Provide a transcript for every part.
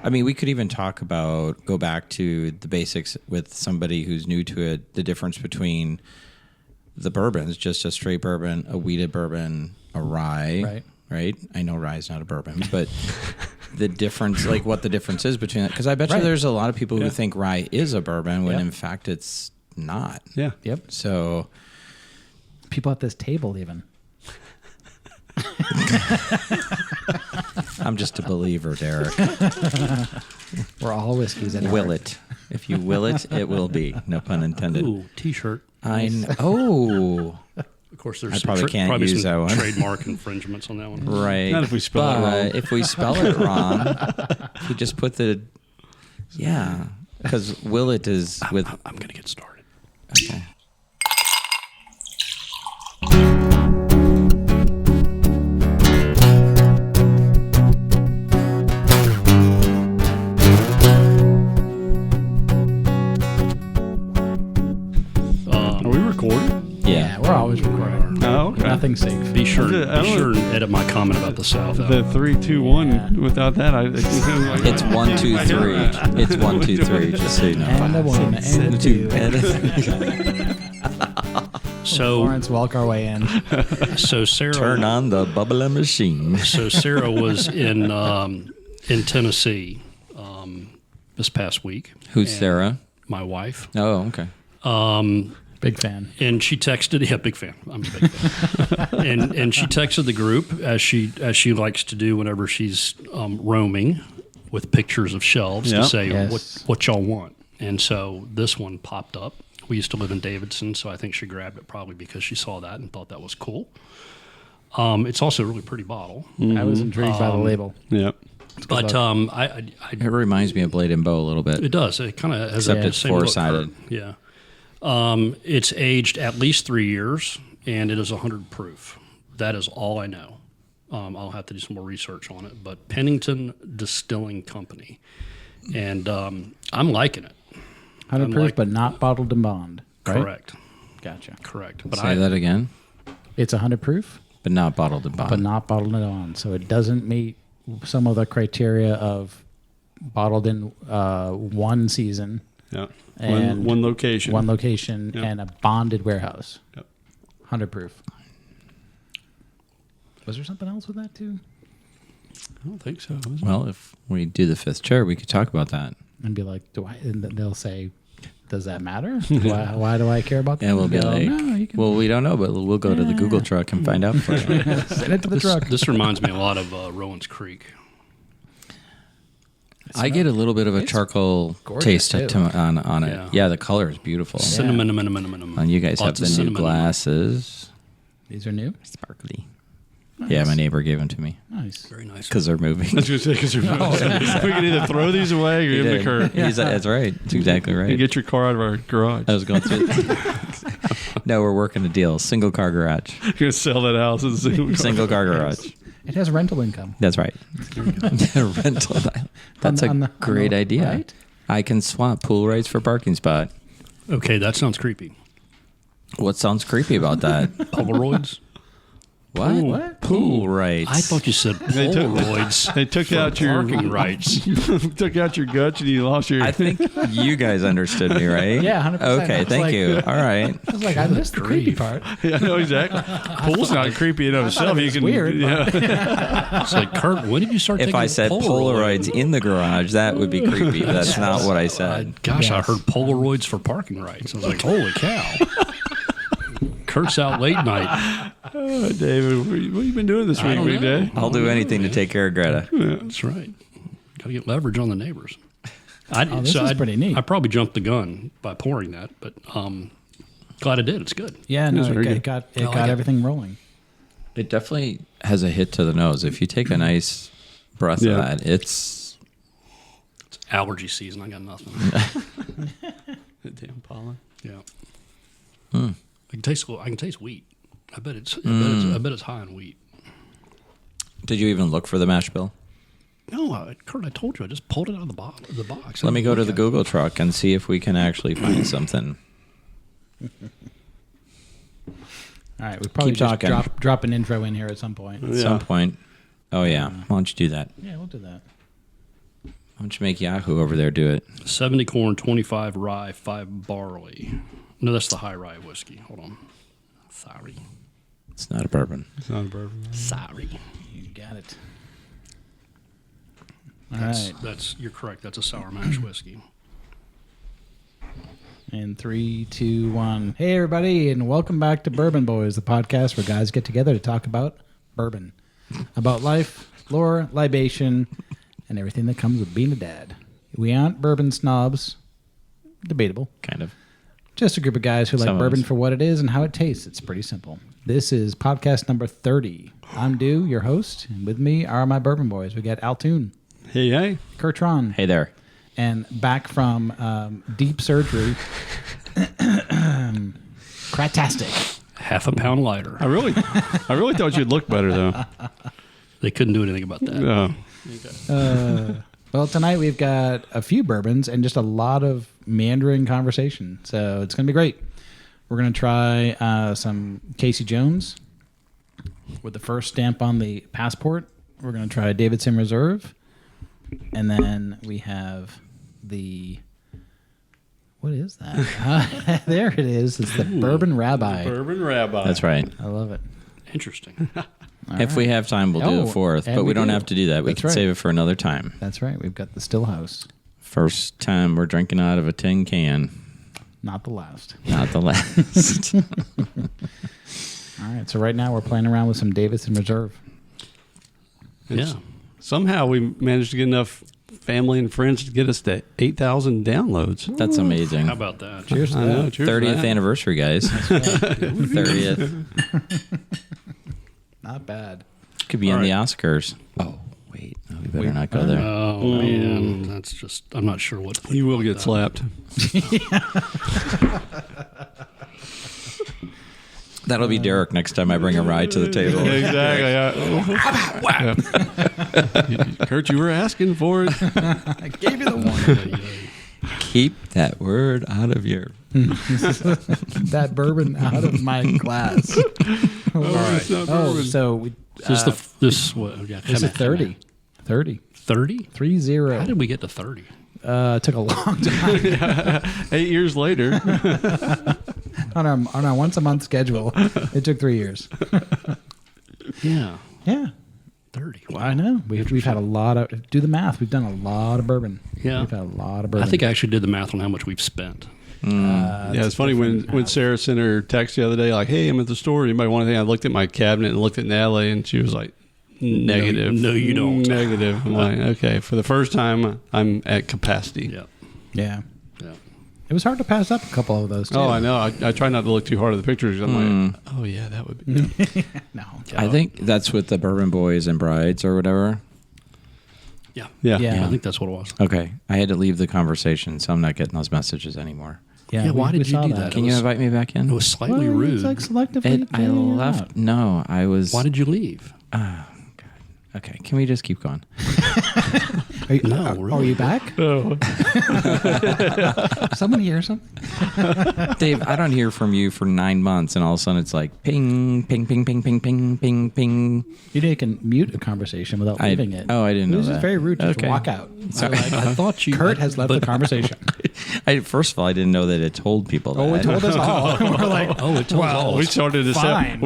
I mean, we could even go back to the basics with somebody who's new to it, the difference between the bourbons, just a straight bourbon, a wheated bourbon, a rye, right? I know rye is not a bourbon, but the difference, like what the difference is between that, because I bet you there's a lot of people who think rye is a bourbon when in fact it's not. Yeah. Yep. So people at this table even. I'm just a believer, Derek. We're all whiskeys anyway. Will it. If you will it, it will be. No pun intended. Ooh, T-shirt. I know. Oh. Of course, there's I probably can't use that one. trademark infringements on that one. Right. Not if we spell it wrong. If we spell it wrong, if we just put the... Yeah. Because will it is with... I'm going to get started. Okay. Are we recording? Yeah, we're always recording. Oh, okay. Nothing's safe. Be sure and edit my comment about the South. The 3, 2, 1. Without that, It's 1, 2, 3. It's 1, 2, 3. Just so you know. And a one, and a two. So Lawrence, walk our way in. So Sarah Turn on the bubbling machine. So Sarah was in Tennessee this past week. Who's and Sarah? My wife. Oh, okay. Big fan. And she texted. Yeah, big fan. I'm a big fan. and she texted the group as she likes to do whenever she's roaming, with pictures of shelves to say what y'all want. And so this one popped up. We used to live in Davidson, so I think she grabbed it probably because she saw that and thought that was cool. It's also a really pretty bottle. Mm-hmm. I was intrigued by the label. Yep. But it reminds me of Blade and Bow a little bit. It does. It kind of has except the it's same look. four-sided. Yeah. It's aged at least 3 years, and it is 100 proof. That is all I know. I'll have to do some more research on it. But Pennington Distilling Company, and I'm liking it. 100 proof, but not bottled and bond. Right? Correct. Gotcha. Correct. But Say that again. It's 100 proof, but not bottled and bond. But not bottled and bond. So it doesn't meet some of the criteria of bottled in one season. Yeah. And one location. One location and a bonded warehouse. Yep. 100 proof. Was there something else with that too? I don't think so. Well, if we do the fifth chair, we could talk about that. And be like, and they'll say, does that matter? Why do I care about that? And we'll be like, no, you can... well, we don't know, but we'll go to the Google truck and find out for you. Send it to the truck. This reminds me a lot of Rowan's Creek. I get a little bit of a charcoal taste on it. Yeah, the color is beautiful. Cinnamon. And you guys have the new glasses. These are new? Sparkly. Nice. Yeah, my neighbor gave them to me. Nice. Very nice. Because they're moving. I was going to say, because they're moving. We can either throw these away or give them to Kurt. That's right. That's exactly right. And get your car out of our garage. I was going through No, we're working a deal. Single car garage. You're going to sell that house as a single car garage. It has rental income. That's right. Rental. That's a great idea. Right? I can swap pool rates for parking spot. Okay, that sounds creepy. What sounds creepy about that? Polaroids? What? Pool rights. I thought you said Polaroids. They took out your parking rights. Took out your guts and you lost your... I think you guys understood me, right? Yeah, 100%. Okay, thank you. All right. I was like, I missed the creepy part. Yeah, I know exactly. Pool's not creepy in itself. It was weird. Yeah. It's like, Kurt, when did you start taking If I said Polaroids in the garage, that would be creepy, but that's not what I said. I heard Polaroids for parking rights. I was like, holy cow. Kurt's out late night. Oh, David, what have you been doing this week, big day? I'll do anything to take care of Greta. Yeah. That's right. Got to get leverage on the neighbors. This is pretty neat. I probably jumped the gun by pouring that, but glad I did. It's good. Yeah, no, it got everything rolling. It definitely has a hit to the nose. If you take a nice breath of that, it's allergy season. I got nothing. The damn pollen. Yeah. Hmm. I can taste wheat. I bet it's high in wheat. Did you even look for the mash bill? No, Kurt, I told you. I just pulled it out of the box. Let me go to the Google truck and see if we can actually find something. All right, we probably just drop an intro in here at some point. At some point. Oh, yeah. Why don't you do that? Yeah, we'll do that. don't you make Yahoo over there do it? 70 corn, 25 rye, 5 barley. No, that's the high rye whiskey. Hold on. Sorry. It's not a bourbon. It's not a bourbon. Sorry. You got it. All right. You're correct. That's a sour mash whiskey. And 3, 2, 1. Hey, everybody, and welcome back to Bourbon Boys, the podcast where guys get together to talk about bourbon, about life, lore, libation, and everything that comes with being a dad. We aren't bourbon snobs. Debatable. Kind of. Just a group of guys who like Some of bourbon us. for what it is and how it tastes. It's pretty simple. This is podcast number 30. I'm Dew, your host, and with me are my Bourbon Boys. We got Altoon, Hey. Kurtron, Hey there. and back from deep surgery, Cratastic. Half a pound lighter. I really thought you'd look better though. They couldn't do anything about that. Well, tonight we've got a few bourbons and just a lot of meandering conversation. So it's going to be great. We're going to try some Casey Jones with the first stamp on the passport. We're going to try Davidson Reserve. And then we have the... What is that? There it is. It's the Bourbon Rabbi. Bourbon Rabbi. That's right. I love it. Interesting. If we have time, we'll do Oh, the fourth, and but we we don't do. have to do that. We That's can right. save it for another time. That's right. We've got the Stillhouse. First time we're drinking out of a tin can, Not the last. not the last. All right. So right now we're playing around with some Davidson Reserve. Yeah. Somehow we managed to get enough family and friends to get us to 8,000 downloads. That's amazing. How about that? Cheers to I that. know. Cheers to 30th that. anniversary, guys. 30th. Not bad. Could be All in the right. Oscars. Oh, wait. No, we better not go there. Oh, man. That's just, I'm not sure what. You will get slapped. That'll be Derek next time I bring a ride to the table. Exactly. Kurt, you were asking for it. I gave you the one. Keep that word out of your... That bourbon out of my glass. All right. it's not Oh, bourbon. so we, This what? Yeah, this is 30. 30. 30? 3-0. How did we get to 30? It took a long time 8 years later. on our once a month schedule. It took 3 years. Yeah. Yeah, 30. Wow. I know. We've had a lot of. Do the math. We've done a lot of bourbon. Yeah. we've had a lot of bourbon. I think I actually did the math on how much we've spent. Yeah, it's funny when Sarah sent her text the other day, like, "Hey, I'm at the store. Anybody want anything?" I looked at my cabinet and looked at Natalie, and she was like, "Negative. No, you don't." Negative." I'm like, "Okay." For the first time, I'm at capacity. Yeah. Yeah, Yeah. it was hard to pass up a couple of those. Too. Oh, I know. I try not to look too hard at the pictures. I'm like, "Oh yeah, that would be." No. I think that's with the Bourbon Boys and Brides or whatever. Yeah. Yeah. Yeah. I think that's what it was. Okay. I had to leave the conversation, so I'm not getting those messages anymore. Yeah. Why we did you saw do that? that? Can you invite me back in? It was slightly Well, rude. It's like selectively. I getting it left. out. No, I was... Why did you leave? Oh, God. Okay, can we just keep going? Are you, No, are, really. are you back? Oh. Someone hear something? Dave, I don't hear from you for 9 months, and all of a sudden it's like ping, ping, ping, ping, ping, ping, ping, ping. You know, you can mute a conversation without leaving it. Oh, I didn't know This that. is very rude to Okay. just walk out. Sorry. I thought you. Kurt has left the conversation. First of all, I didn't know that it told people that. Oh, it told us all. We're like, Oh, it told Well, us. we started a Fine.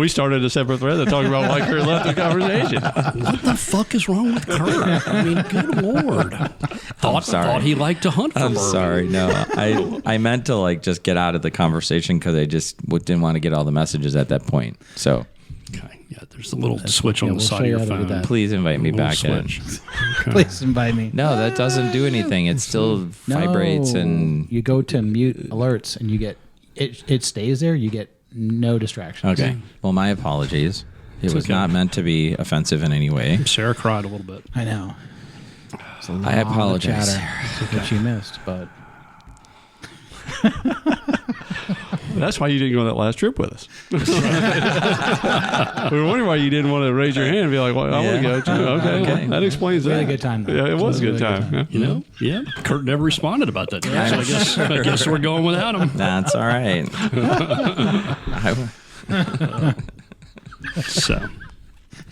separate thread that talked about why Kurt left the conversation. What the fuck is wrong with Kurt? I mean, good lord. Thought he liked to hunt for I'm bourbon. sorry. No, I meant to like just get out of the conversation because I just didn't want to get all the messages at that point. So Okay. Yeah, there's a little switch on yeah, the we'll side show of you your how to do phone. that. please invite me Little back in. switch. Okay. please invite me. No, that doesn't do anything. It still vibrates No. and you go to mute alerts and you get it stays there. You get no distractions. okay. Well, my apologies. It was okay. not meant to be offensive in any way. Sarah cried a little bit. I know. It's a lot I of apologize, chatter that you missed, but That's why you didn't go on that last trip with us. We were wondering why you didn't want to raise your hand and be like, well, I want to go. Too. Okay, Okay. well, that explains that. Really good time, though. Yeah, it was a good Really good time. time. Yeah. You know? Yeah. Kurt never responded about that. So I guess we're going without him. That's all right.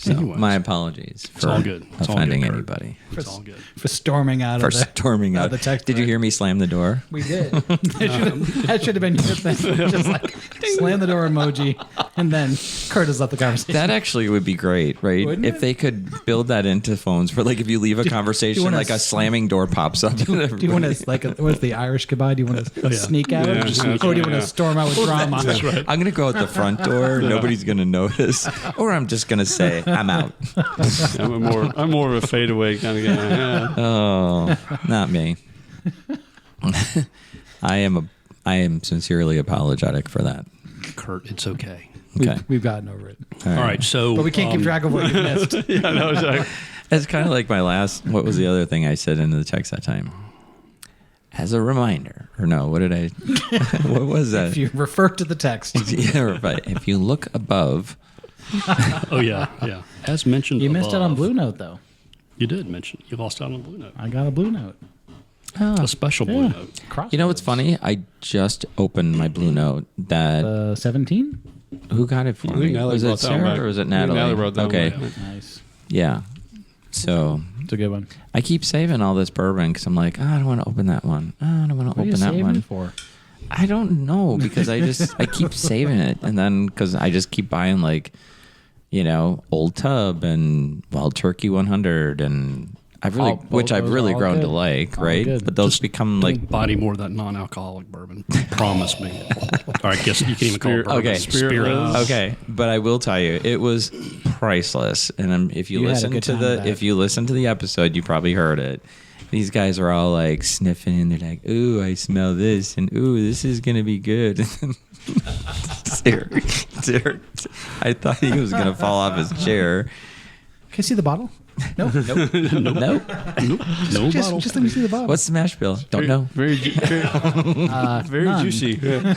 So Anyways. my apologies for all good. It's all offending good, Kurt. anybody. It's all good. For storming out For of the storming out. the text Did you thread. hear me slam the door? We did. That should have been your thing. Just like slam the door emoji, and then Curtis left the conversation. That actually would be great, right? Wouldn't if it? they could build that into phones for like if you leave a conversation, wanna like a slamming door pops up. do you want to like what's the Irish goodbye? Do you want to sneak out, Yeah, or do you want to storm out with drama? That's right. I'm gonna go out the front door. Nobody's gonna notice, or I'm just gonna say I'm out. I'm more of a fadeaway kind of guy. Yeah. Oh, not me. I am sincerely apologetic for that. Kurt, it's okay. Okay, We've gotten over it, All right, so but we can't keep track of what you missed. Yeah, no, exactly. It's kind of like my last. What was the other thing I said into the text that time? As a reminder, or no? What did I? What was that? If you refer to the text, Yeah, right. If you look above, Oh yeah. As mentioned, you missed it on above, Blue Note though. You did mention you lost out on Blue Note. I got a Blue Note. A special Blue Yeah. Note. you know what's funny? I just opened my Blue Note. That 17. who got it for I think me? Natalie Was it brought that one Sarah back. or was I it think Natalie? Natalie brought that one Okay, back. Nice. yeah. So It's a good one. I keep saving all this bourbon because I'm like, I don't want to open that one. I don't want to What are you open that saving one. it for? I don't know because I keep saving it, and then because I just keep buying like, Old Tub and Wild Turkey 100, and I've really, which I've those are really all grown good. to like, All right? good. But those become like, Don't buy any more of that non-alcoholic bourbon. Promise me. Or I guess you can even call it bourbon. Okay. Spirit. okay, but I will tell you, it was priceless. And if you You had a listen good to time with the that. if you listen to the episode, you probably heard it. These guys are all like sniffing, and they're like, "Ooh, I smell this," and "Ooh, this is gonna be good." Derek, I thought he was gonna fall off his chair. Can I see the bottle? No. Nope. No bottle. Just let me see the bottle. What's the mash bill? Don't know. Very None. juicy. Yeah.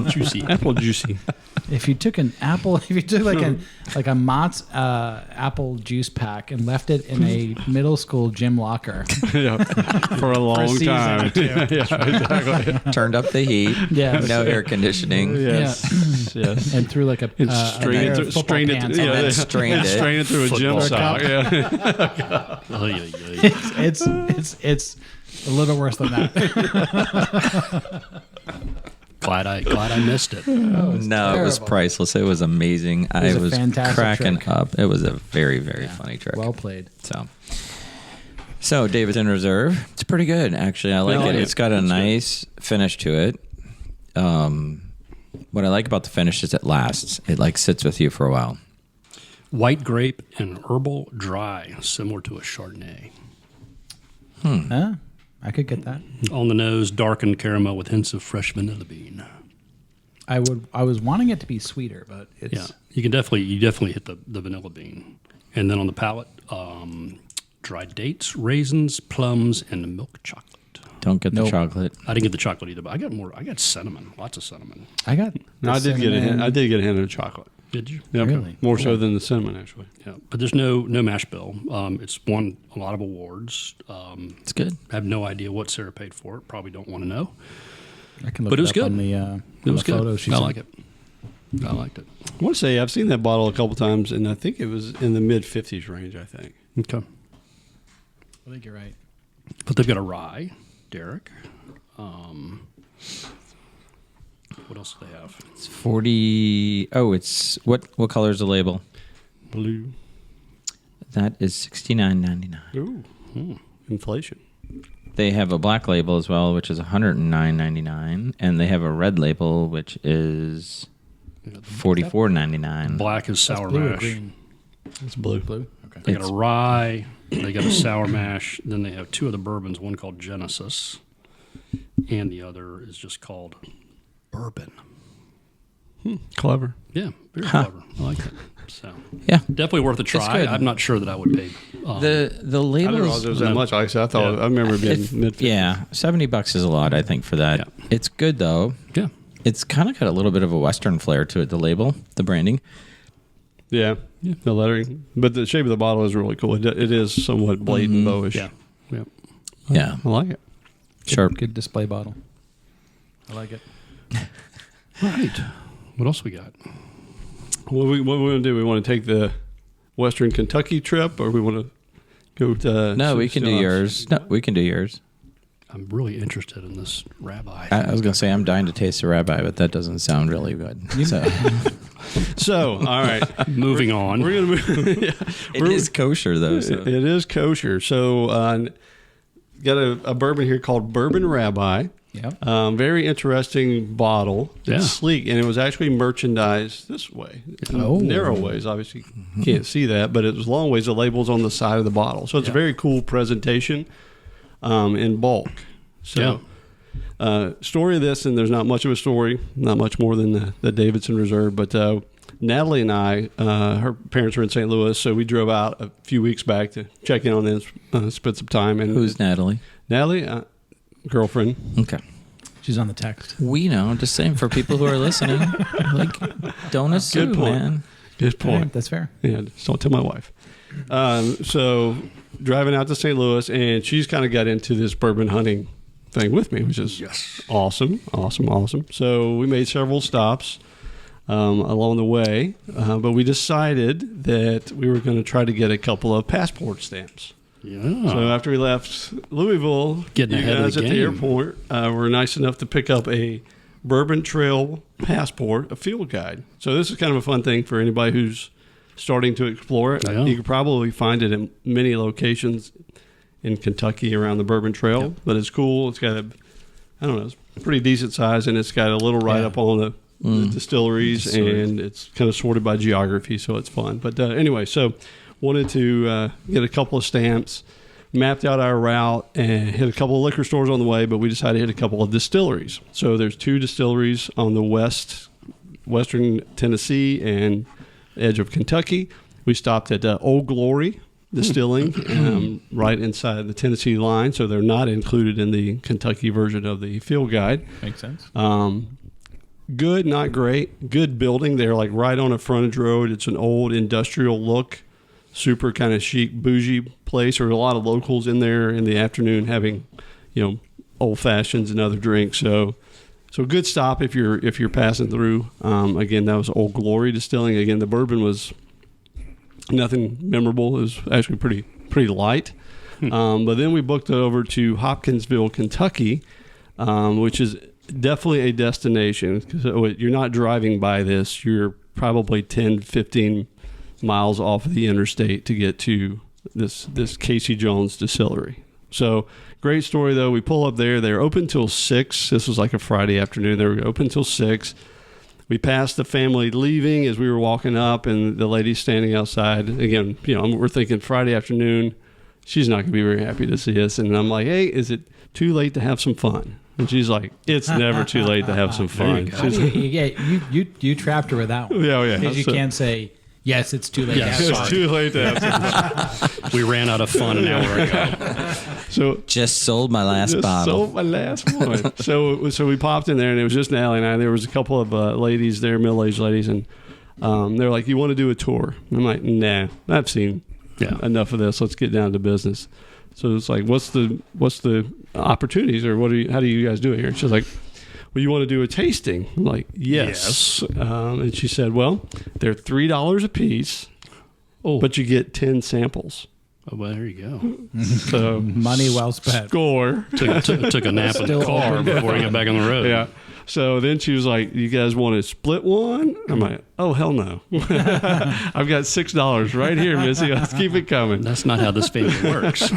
Juicy. Apple juicy. If you took an apple, if you took like a Mott's apple juice pack and left it in a middle school gym locker, Yeah. For a long season time. or two. Yeah, exactly. Turned up the heat. Yeah. No air conditioning. Yes. Yes. and threw like a And pair of football strained it, pants yeah, on then it. strained it. Strain it through a gym Football sock. Yeah. Ay, ay, ay. It's a little worse than that. Glad I missed it. No, it was terrible. priceless. It was amazing. I a was fantastic cracking trick. up. It was a very, very funny trick. Well played. So David's in Reserve. It's pretty good, actually. I like I it. like it. It's got a It's nice finish to it. What I like about the finish is it lasts. It like sits with you for a while. White grape and herbal dry, similar to a Chardonnay. Huh? I could get that. On the nose, darkened caramel with hints of fresh vanilla bean. I was wanting it to be sweeter, but it's Yeah, you definitely hit the vanilla bean, and then on the palate, dried dates, raisins, plums, and milk chocolate. Don't get the Nope. chocolate. I didn't get the chocolate either, but I got cinnamon, lots of cinnamon. I got. No, I the did get a hint. cinnamon. I did get a hint of chocolate. Did you? Yeah, Really? more so than the cinnamon, actually. Yeah, but there's no mash bill. It's won a lot of awards. It's good. I have no idea what Sarah paid for it. Probably don't want to know. I can look But it was up good. on the, It was good. photo she I sent. like it. I liked it. I want to say I've seen that bottle a couple times, and I think it was in the mid 50s range. I think. Okay, I think you're right. but they've got a rye, Derek. What else do they have? It's 40. Oh, it's what color is the label? Blue. That is $69.99. Ooh, inflation. They have a black label as well, which is $109.99, and they have a red label, which is $44.99. Black is sour Blue or mash. green? It's blue. Blue. Okay. They got a rye. They got a sour mash. Then they have two other bourbons. One called Genesis, and the other is just called Bourbon. Clever. Yeah, very clever. I like it. So Yeah. definitely worth a try. good. I'm not sure that I would pay. The I didn't realize labels. it was that much. Like I said, I thought Yeah. I remember it being mid 50s. Yeah, $70 is a lot, I think, for that. Yeah. It's good though. Yeah, It's kind of got a little bit of a Western flair to it. The label, the branding. Yeah, the lettering, but the shape of the bottle is really cool. It is somewhat blatant, bowish. yeah, yeah. Yeah, I like it. sharp. Good display bottle. I like it. All right. What else we got? What we want to do? We want to take the Western Kentucky trip, or we want to go to? No, we can do yours. No, we can do yours. I'm really interested in this rabbi. I was going to say I'm dying to taste the rabbi, but that doesn't sound really good. So all right, moving on. We're going to move. It is kosher, though. So. It is kosher. So got a bourbon here called Bourbon Rabbi. Yep. Very interesting bottle. Yeah. It's sleek, and it was actually merchandised this way. Narrow ways, obviously you can't see that, but it was long ways. The label's on the side of the bottle. So it's a very cool presentation in bulk. So story of this, and there's not much of a story, not much more than the Davidson Reserve, but Natalie and I, her parents were in St. Louis, so we drove out a few weeks back to check in on them, spend some time. And Who's Natalie? Natalie, girlfriend. Okay. She's on the text. We know. Just saying for people who are listening, like, don't assume, Good point. man. Good point. Right, that's fair. Yeah, just don't tell my wife. So driving out to St. Louis, and she's kind of got into this bourbon hunting thing with me, which is awesome. So we made several stops along the way, but we decided that we were going to try to get a couple of passport stamps. Yeah. So after we left Louisville, Getting you ahead of guys the at the game. airport were nice enough to pick up a Bourbon Trail passport, a field guide. So this is kind of a fun thing for anybody who's starting to explore it. Yeah. You could probably find it in many locations in Kentucky around the Bourbon Trail, but it's cool. It's got it's pretty decent size, and it's got a little write-up on the distilleries, and it's kind of sorted by geography, so it's fun. But anyway, so wanted to get a couple of stamps, mapped out our route, and hit a couple of liquor stores on the way, but we decided to hit a couple of distilleries. So there's 2 distilleries on the western Tennessee and edge of Kentucky. We stopped at Old Glory Distilling right inside the Tennessee line, so they're not included in the Kentucky version of the field guide. Makes sense. Good, not great. Good building. They're like right on a frontage road. It's an old industrial look, super kind of chic, bougie place. There were a lot of locals in there in the afternoon having, old fashions and other drinks. So good stop if you're passing through. Again, that was Old Glory Distilling. Again, the bourbon was nothing memorable. It was actually pretty light. But then we booked it over to Hopkinsville, Kentucky, which is definitely a destination. 'Cause you're not driving by this. You're probably 10, 15 miles off of the interstate to get to this Casey Jones distillery. So great story though. We pull up there. They're open till 6. This was like a Friday afternoon. They were open till 6. We passed the family leaving as we were walking up, and the lady standing outside. Again, we're thinking Friday afternoon. She's not going to be very happy to see us. And I'm like, hey, is it too late to have some fun? And she's like, it's never too late to have some fun. You trapped her with that one. Yeah. Because you can't say, yes, it's too late to have It's fun. too late to have some fun. We ran out of fun an hour ago. So Just sold my last bottle. sold my last one. so we popped in there, and it was just Natalie and I. There was a couple of ladies there, middle-aged ladies, and they're like, you want to do a tour? I'm like, nah, I've seen enough of this. Let's get down to business. So it's like, what's the opportunities, or how do you guys do it here? She's like, well, you want to do a tasting? I'm like, yes. And she said, well, they're $3 a piece, but you get 10 samples. Oh, well, there you go. So Money well spent. Score. Took a nap in the car before he got back on the road. Yeah. So then she was like, you guys want to split one? I'm like, oh, hell no. I've got $6 right here, Missy. Let's keep it coming. That's not how this family works.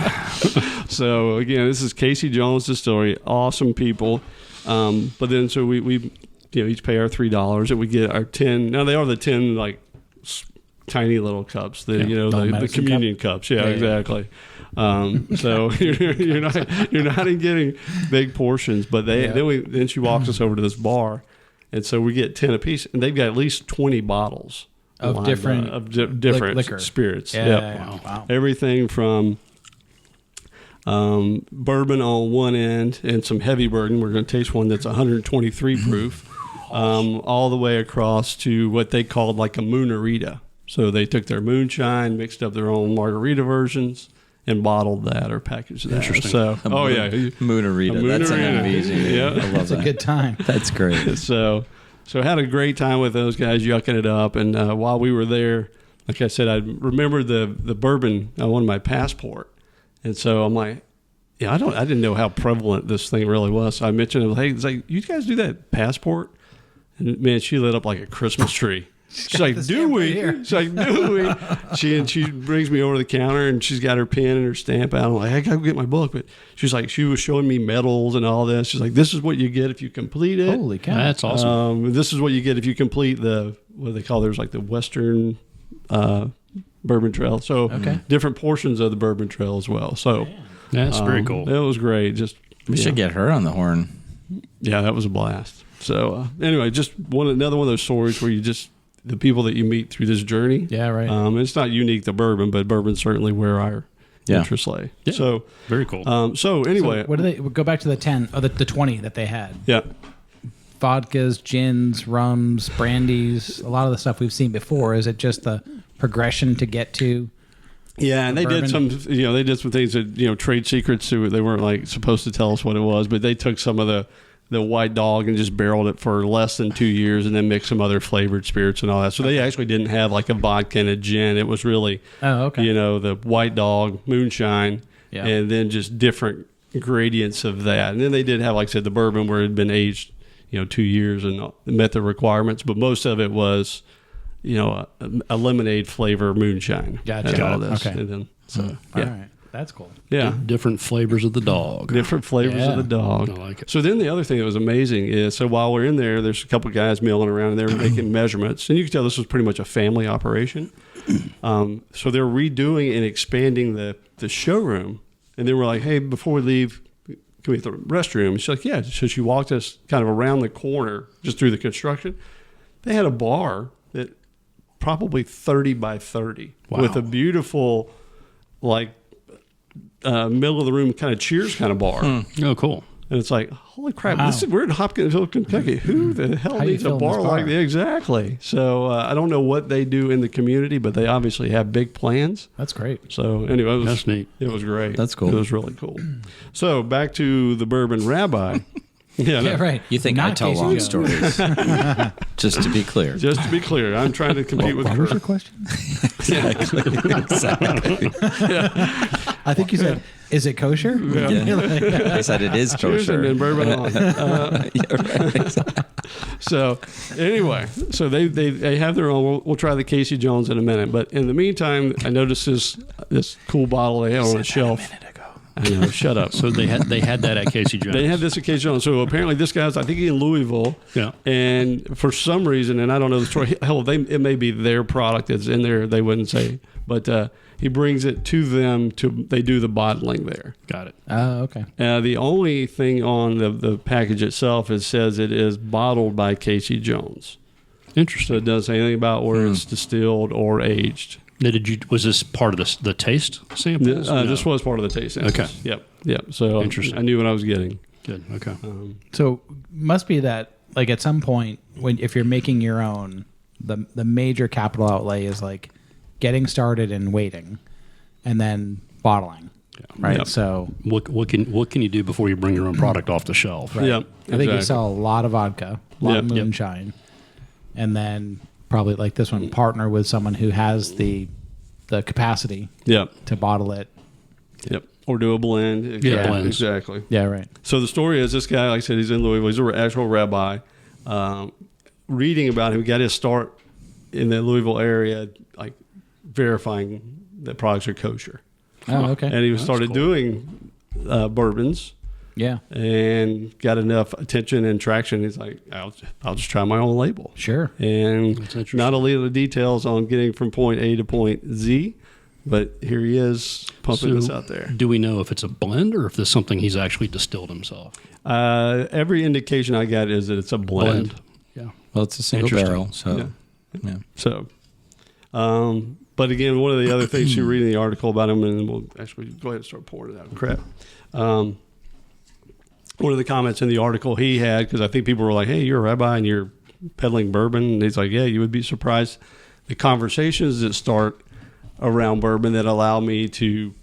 So, again, this is Casey Jones Distillery. Awesome people. But then so we each pay our $3, and we get our 10. Now, they are the 10, like, tiny little cups, the communion cups. Yeah, exactly. So you're not getting big portions, but then she walks us over to this bar, and so we get 10 apiece, and they've got at least 20 bottles of different liquor spirits. Wow. Everything from bourbon on one end and some heavy bourbon. We're going to taste one that's 123 proof, all the way across to what they called like a Moonarita. So they took their moonshine, mixed up their own margarita versions, and bottled that or packaged that. Interesting. So, Moonarita. That's an amazing. Yeah, I love It's a good time. That's great. So had a great time with those guys yucking it up. And while we were there, like I said, I remembered the bourbon on my passport, and so I'm like, yeah, I didn't know how prevalent this thing really was. So I mentioned it, hey, it's like, you guys do that passport? And man, she lit up like a Christmas tree. She's like, do we? She's like, do we? She brings me over to the counter and she's got her pen and her stamp out. I'm like, I gotta go get my book. But she's like, she was showing me medals and all this. She's like, this is what you get if you complete it. Holy cow. That's awesome. This is what you get if you complete what do they call, there's like the Western Bourbon Trail. So different portions of the Bourbon Trail as well. So that's very cool. That was great. Just We should get her on the horn. Yeah, that was a blast. So anyway, just another one of those stories where you just, the people that you meet through this journey. Yeah, right. It's not unique to bourbon, but bourbon's certainly where our interests lay. Yeah. So very cool. So anyway, So what do they go back to the 10 or the 20 that they had? Yeah. Vodkas, gins, rums, brandies, a lot of the stuff we've seen before. Is it just the progression to get to? Yeah, and they did some things that, trade secrets. They weren't like supposed to tell us what it was, but they took some of the White Dog and just barreled it for less than 2 years and then mixed some other flavored spirits and all that. So they actually didn't have like a vodka and a gin. It was really, the White Dog, moonshine, and then just different gradients of that. And then they did have, like I said, the bourbon where it had been aged, 2 years and met the requirements. But most of it was, a lemonade flavor moonshine. Gotcha. All this. Okay. And then, All right. That's cool. Yeah. Different flavors of the dog. Different flavors of the dog. I like it. So then the other thing that was amazing is, so while we're in there, there's a couple of guys milling around and they're making measurements. And you can tell this was pretty much a family operation. So they're redoing and expanding the showroom. And then we're like, hey, before we leave, can we hit the restroom? She's like, yeah. So she walked us kind of around the corner just through the construction. They had a bar that probably 30 by 30 with a beautiful, like, middle of the room kind of Cheers kind of bar. Oh, cool. And it's like, holy crap, we're in Hopkinsville, Kentucky. Who the hell needs a bar like that? Exactly. So I don't know what they do in the community, but they obviously have big plans. That's great. So anyway, that's neat. It was great. That's cool. It was really cool. So back to the Bourbon Rabbi. Yeah, right. You think I tell long stories? Just to be clear. Just to be clear, I'm trying to compete with What Kurt. was your question? Exactly. I think you said, is it kosher? Yeah. I said it is Cheers and kosher. then bourbon on. Yeah, right. So anyway, so they have their own. We'll try the Casey Jones in a minute, but in the meantime, I noticed this cool bottle they had on the shelf. I know, shut up. So they had that at Casey Jones. They had this at Casey Jones. So apparently this guy's, I think he's in Louisville. Yeah. And for some reason, and I don't know the story, hell, it may be their product that's in there, they wouldn't say. But he brings it to them, they do the bottling there. Got it. Oh, okay. The only thing on the package itself, it says it is bottled by Casey Jones. Interesting. So it doesn't say anything about where it's distilled or aged. Now, was this part of the taste samples? This was part of the taste samples. Okay. Yep. So interesting. I knew what I was getting. Good. Okay. So must be that, like, at some point, if you're making your own, the major capital outlay is like getting started and waiting, and then bottling. Yeah. Right. Yep. So what can you do before you bring your own product off the shelf? right. Yep, I think you exactly. sell a lot of vodka, a lot of moonshine, and then probably like this one, partner with someone who has the capacity to bottle it. Yep. Or do a blend. Exactly. Yeah, blends. Exactly. Yeah, right. So the story is this guy, like I said, he's in Louisville. He's an actual rabbi. Reading about him, he got his start in the Louisville area, like verifying that products are kosher. Oh, okay. And he That's started cool. doing bourbons Yeah, and got enough attention and traction. He's like, I'll just try my own label. sure. And That's interesting. not a lot of details on getting from point A to point Z, but here he is pumping this out there. Do we know if it's a blend or if this is something he's actually distilled himself? Every indication I got is that it's a blend. Yeah. Well, it's a single Interesting. barrel, so yeah. So, but again, one of the other things you read in the article about him, and we'll actually go ahead and start pouring it out. Crap. One of the comments in the article he had, because I think people were like, hey, you're a rabbi and you're peddling bourbon. And he's like, yeah, you would be surprised. The conversations that start around bourbon that allow me to,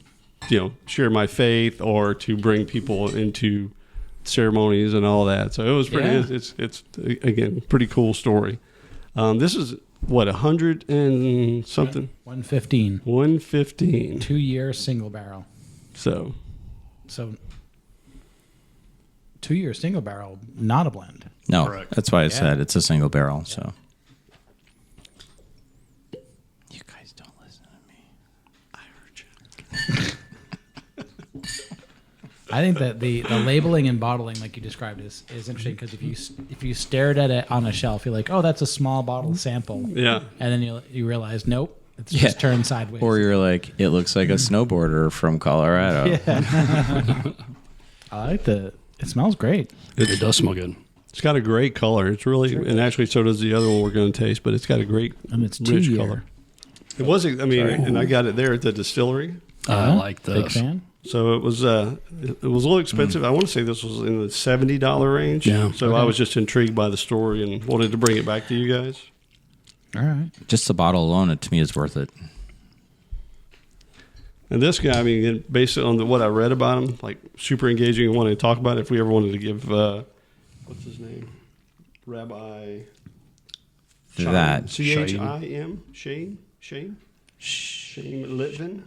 share my faith or to bring people into ceremonies and all that. So it was pretty, Yeah. it's again, pretty cool story. This is what, 100 and something? 115. 115. 2-year single barrel. So 2-year single barrel, not a blend. No, Correct. that's why I said it's a single barrel. So you guys don't listen to me. I heard you. I think that the labeling and bottling, like you described, is interesting because if you stared at it on a shelf, you're like, oh, that's a small bottle sample. yeah. And then you realize, nope, it's just turned sideways. Or you're like, it looks like a snowboarder from Colorado. I like it smells great. It does smell good. It's got a great color. It's really, and actually so does the other one we're going to taste, but it's got a great And it's rich 2-year. color. It wasn't, I mean, and I got it there at the distillery. I like Big this. fan. So it was a little expensive. I want to say this was in the $70 range. Yeah. So I was just intrigued by the story and wanted to bring it back to you guys. All right. Just the bottle alone, to me, is worth it. And this guy, I mean, based on what I read about him, like super engaging and wanted to talk about it. If we ever wanted to give, what's his name? Rabbi That. Chim. Shane Litvin.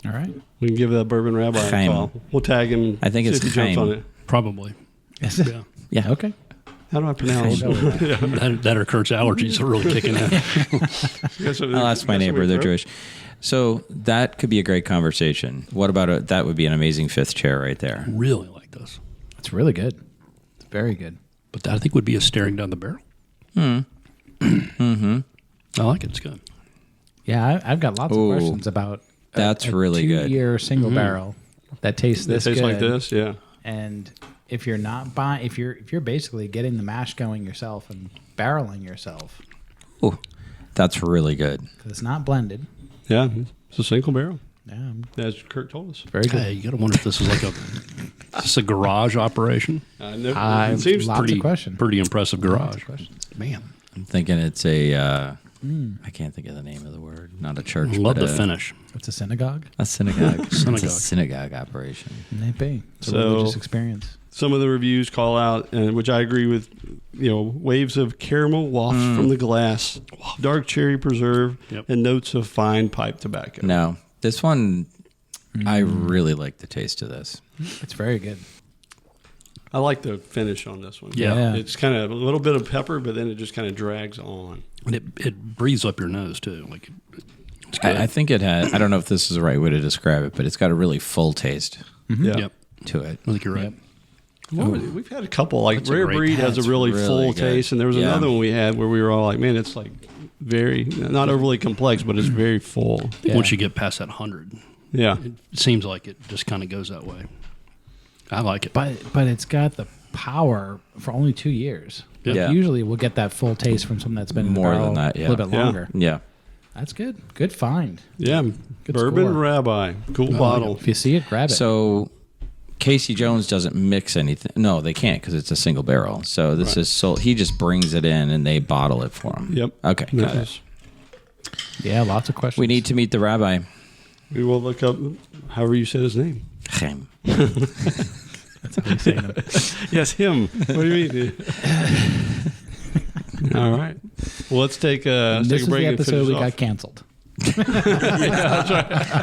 All right. We can give that Bourbon Rabbi a Chaim. call. We'll tag him. I think see it's if he jumps Chaim. on it. Probably. Is it? Yeah. Yeah. Okay. How do I pronounce it? That or Kurt's allergies are really kicking in. I'll ask my neighbor. They're Jewish. So that could be a great conversation. What about that would be an amazing fifth chair right there. Really like this. It's really good. It's very good. But that I think would be a staring down the barrel. Mm-hmm. I like it. It's good. Yeah, I've got lots Ooh. of questions about That's really good. 2-year single barrel that tastes It this tastes good. like this, yeah. And if you're not buying, if you're basically getting the mash going yourself and barreling yourself, Oh, that's really good. because it's not blended. Yeah, it's a single barrel, Yeah, as Kurt told us. very good. Hey, you got to wonder if this is like is this a garage operation? It seems lots pretty. of questions. Pretty impressive Lots garage. of questions. Man, I'm thinking it's a. I can't think of the name of the word. Not a church. love but the finish. It's a synagogue. A synagogue. It's a Synagogue. synagogue operation. Maybe it's a So- religious experience. Some of the reviews call out, which I agree with, waves of caramel wafts from the glass, dark cherry preserve, Yep. and notes of fine pipe tobacco. No, this one, I really like the taste of this. It's very good. I like the finish on this one. Yeah. It's kind of a little bit of pepper, but then it just kind of drags on. And it breathes up your nose too. Like it's good. I think it had. I don't know if this is the right way to describe it, but it's got a really full taste Yeah. Yep. to it. I think you're right. Well, we've had a couple. Like That's a Rare great- Breed has a that's really really full good. taste, and there was Yeah. another one we had where we were all like, "Man, it's like very not overly complex, but it's very full." Yeah. Once you get past that 100, Yeah, it seems like it just kind of goes that way. I like it. But it's got the power for only 2 years. Like, Yeah. usually we'll get that full taste from something that's been in the More barrel than that, yeah. a little bit Yeah. longer. Yeah. That's good. Good find. yeah. Bourbon score. Rabbi, cool bottle. If you see it, grab it. So Casey Jones doesn't mix anything. No, they can't because it's a single barrel. So this Right. is sold. He just brings it in and they bottle it for him. Yep. Okay. Got it. Nice. Yeah, lots of questions. We need to meet the rabbi. We will look up however you said his name. Chaim. That's how we say them. Yes, him. What do you mean? All right. Well, let's take a This is break the and episode finish we off. got canceled.